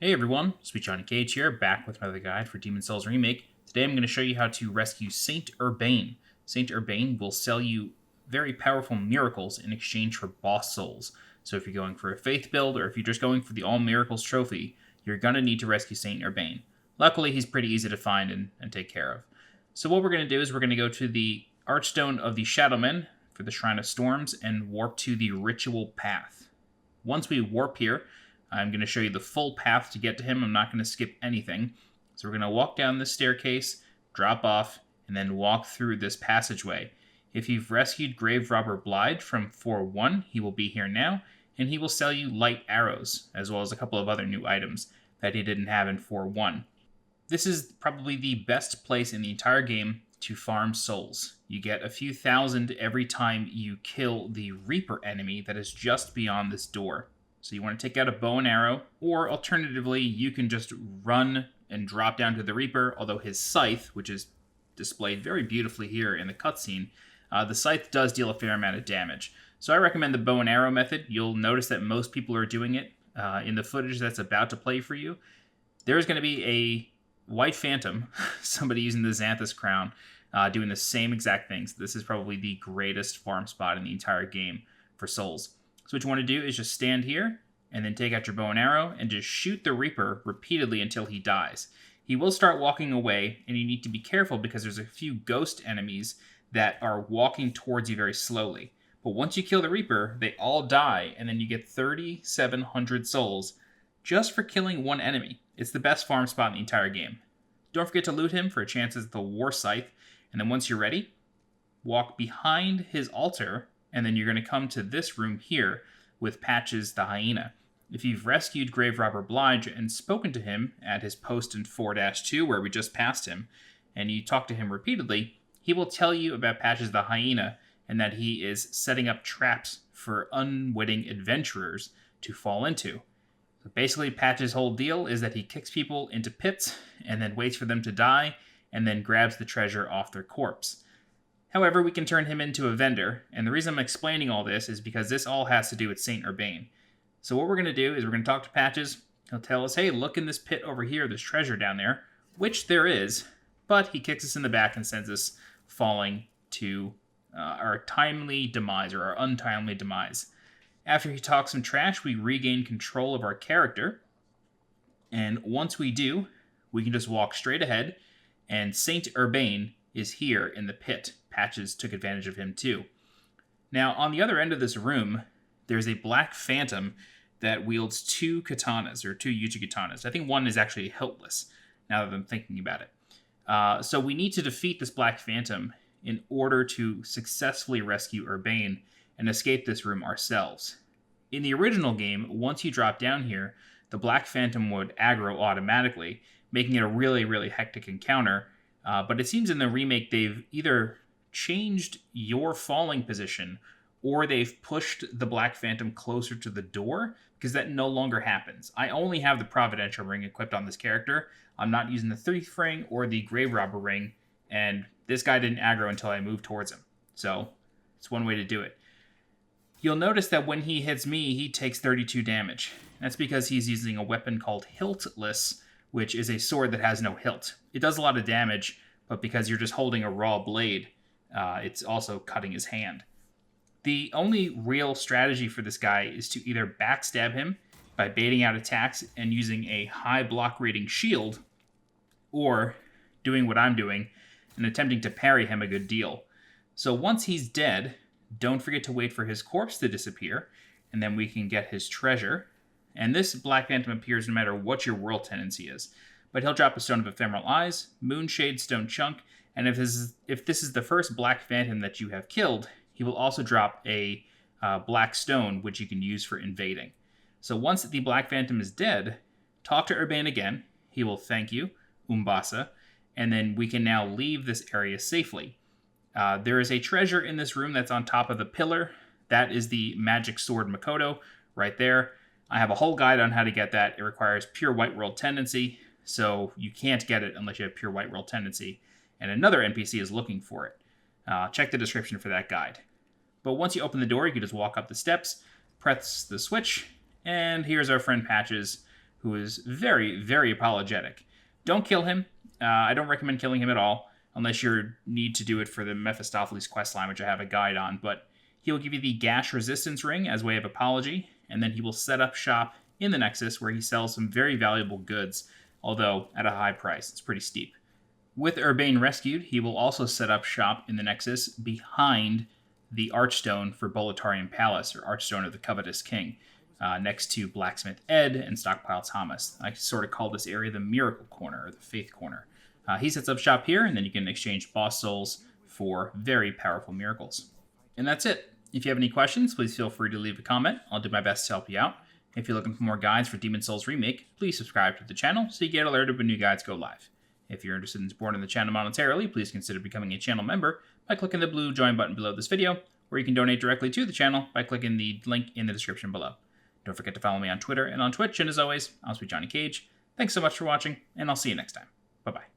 Hey everyone, SweetJohnnyCage here, back with another guide for Demon's Souls Remake. Today I'm going to show you how to rescue Saint Urbain. Saint Urbain will sell you very powerful miracles in exchange for boss souls. So if you're going for a faith build, or if you're just going for the All Miracles trophy, you're going to need to rescue Saint Urbain. Luckily, he's pretty easy to find and take care of. So what we're going to do is we're going to go to the Archstone of the Shadowmen for the Shrine of Storms and warp to the Ritual Path. Once we warp here, I'm going to show you the full path to get to him. I'm not going to skip anything. So we're going to walk down this staircase, drop off, and then walk through this passageway. If you've rescued Grave Robber Blige from 4-1, he will be here now, and he will sell you light arrows, as well as a couple of other new items that he didn't have in 4-1. This is probably the best place in the entire game to farm souls. You get a few thousand every time you kill the Reaper enemy that is just beyond this door. So you want to take out a bow and arrow, or alternatively, you can just run and drop down to the Reaper, although his scythe, which is displayed very beautifully here in the cutscene, the scythe does deal a fair amount of damage. So I recommend the bow and arrow method. You'll notice that most people are doing it in the footage that's about to play for you. There's going to be a white phantom, somebody using the Xanthus crown, doing the same exact things. This is probably the greatest farm spot in the entire game for souls. So what you want to do is just stand here, and then take out your bow and arrow, and just shoot the Reaper repeatedly until he dies. He will start walking away, and you need to be careful because there's a few ghost enemies that are walking towards you very slowly. But once you kill the Reaper, they all die, and then you get 3,700 souls just for killing one enemy. It's the best farm spot in the entire game. Don't forget to loot him for a chance at the War Scythe, and then once you're ready, walk behind his altar, and then you're going to come to this room here with Patches the Hyena. If you've rescued Grave Robber Blige and spoken to him at his post in 4-2, where we just passed him, and you talk to him repeatedly, he will tell you about Patches the Hyena and that he is setting up traps for unwitting adventurers to fall into. So basically, Patches' whole deal is that he kicks people into pits and then waits for them to die and then grabs the treasure off their corpse. However, we can turn him into a vendor, and the reason I'm explaining all this is because this all has to do with Saint Urbain. So what we're going to do is we're going to talk to Patches. He'll tell us, hey, look in this pit over here, there's treasure down there, which there is, but he kicks us in the back and sends us falling to our timely demise, or our untimely demise. After he talks some trash, we regain control of our character, and once we do, we can just walk straight ahead, and Saint Urbain is here in the pit. Patches took advantage of him too. Now, on the other end of this room, there's a black phantom that wields two katanas, or two Yuchi katanas. I think one is actually hiltless, now that I'm thinking about it. So we need to defeat this black phantom in order to successfully rescue Urbain and escape this room ourselves. In the original game, once you drop down here, the black phantom would aggro automatically, making it a really, really hectic encounter. But it seems in the remake they've either changed your falling position or they've pushed the Black Phantom closer to the door, because that no longer happens. I only have the Providential Ring equipped on this character. I'm not using the Thief Ring or the Grave Robber Ring, and this guy didn't aggro until I moved towards him. So it's one way to do it. You'll notice that when he hits me, he takes 32 damage. That's because he's using a weapon called Hiltless, which is a sword that has no hilt. It does a lot of damage, but because you're just holding a raw blade, it's also cutting his hand. The only real strategy for this guy is to either backstab him by baiting out attacks and using a high block rating shield, or doing what I'm doing and attempting to parry him a good deal. So once he's dead, don't forget to wait for his corpse to disappear, and then we can get his treasure. And this Black Phantom appears no matter what your world tendency is. But he'll drop a Stone of Ephemeral Eyes, Moonshade Stone Chunk, and if this is the first Black Phantom that you have killed, he will also drop a Black Stone, which you can use for invading. So once the Black Phantom is dead, talk to Urbain again. He will thank you, Umbasa, and then we can now leave this area safely. There is a treasure in this room that's on top of the pillar. That is the magic sword Makoto, right there. I have a whole guide on how to get that. It requires pure white world tendency, so you can't get it unless you have pure white world tendency. And another NPC is looking for it. Check the description for that guide. But once you open the door, you can just walk up the steps, press the switch, and here's our friend Patches who is very, very apologetic. Don't kill him. I don't recommend killing him at all, unless you need to do it for the Mephistopheles questline, which I have a guide on. But he will give you the Gash Resistance Ring as way of apology, and then he will set up shop in the Nexus, where he sells some very valuable goods, although at a high price. It's pretty steep. With Urbain rescued, he will also set up shop in the Nexus behind the Archstone for Boletarian Palace, or Archstone of the Covetous King, next to Blacksmith Ed and Stockpile Thomas. I sort of call this area the Miracle Corner, or the Faith Corner. He sets up shop here, and then you can exchange boss souls for very powerful miracles. And that's it. If you have any questions, please feel free to leave a comment. I'll do my best to help you out. If you're looking for more guides for Demon's Souls Remake, please subscribe to the channel so you get alerted when new guides go live. If you're interested in supporting the channel monetarily, please consider becoming a channel member by clicking the blue join button below this video, or you can donate directly to the channel by clicking the link in the description below. Don't forget to follow me on Twitter and on Twitch, and as always, I'm SweetJohnnyCage. Thanks so much for watching, and I'll see you next time. Bye-bye.